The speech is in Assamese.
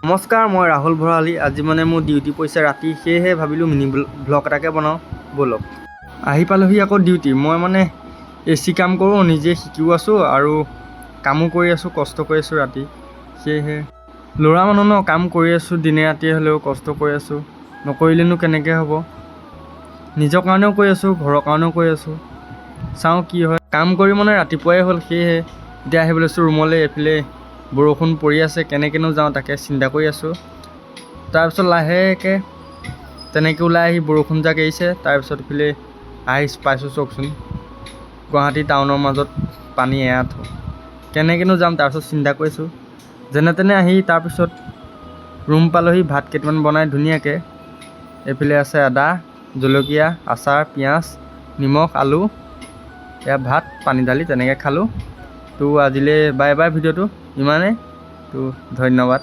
নমস্কাৰ, মই ৰাহুল ভৰালী। আজি মানে মোৰ ডিউটি পৰিছে ৰাতি, সেয়েহে ভাবিলোঁ মিনি ব্লগ এটাকে বনাওঁ ব'লক। আহি পালোহি আকৌ ডিউটি। মই মানে AC কাম কৰোঁ, নিজে শিকিও আছোঁ আৰু কামো কৰি আছোঁ, কষ্ট কৰি আছোঁ ৰাতি। সেয়েহে ল'ৰা মানুহ ন, কাম কৰি আছোঁ দিনে ৰাতিয়ে হ'লেও কষ্ট কৰি আছোঁ। নকৰিলেনো কেনেকৈ হ'ব। নিজৰ কাৰণেও কৰি আছোঁ, ঘৰৰ কাৰণেও কৰি আছোঁ। চাওঁ কি হয়। কাম কৰি মানে ৰাতিপুৱাই হ'ল, সেয়েহে এতিয়া আহি লৈছোঁ ৰুমলৈ। এইফালে বৰষুণ পৰি আছে, কেনেকৈনো যাওঁ তাকে চিন্তা কৰি আছোঁ। তাৰপিছত লাহেকৈ তেনেকৈ ওলাই আহি বৰষুণ জাক এৰিছে। তাৰপিছত এইফালে আহি পাইছোঁ, চাওকচোন গুৱাহাটী টাউনৰ মাজত পানী এৰাথ। কেনেকৈনো যাম তাৰপিছত চিন্তা কৰিছোঁ। যেনে তেনে আহি তাৰপিছত ৰুম পালোহি। ভাত কেইটামান বনাই ধুনীয়াকৈ, এইফালে আছে আদা, জলকীয়া, আচাৰ, পিঁয়াজ, নিমখ, আলু, এয়া ভাত পানী ঢালি তেনেকৈ খালোঁ। তো আজিলৈ বাই বাই। ভিডিঅ'টো ইমানেই। তো ধন্যবাদ।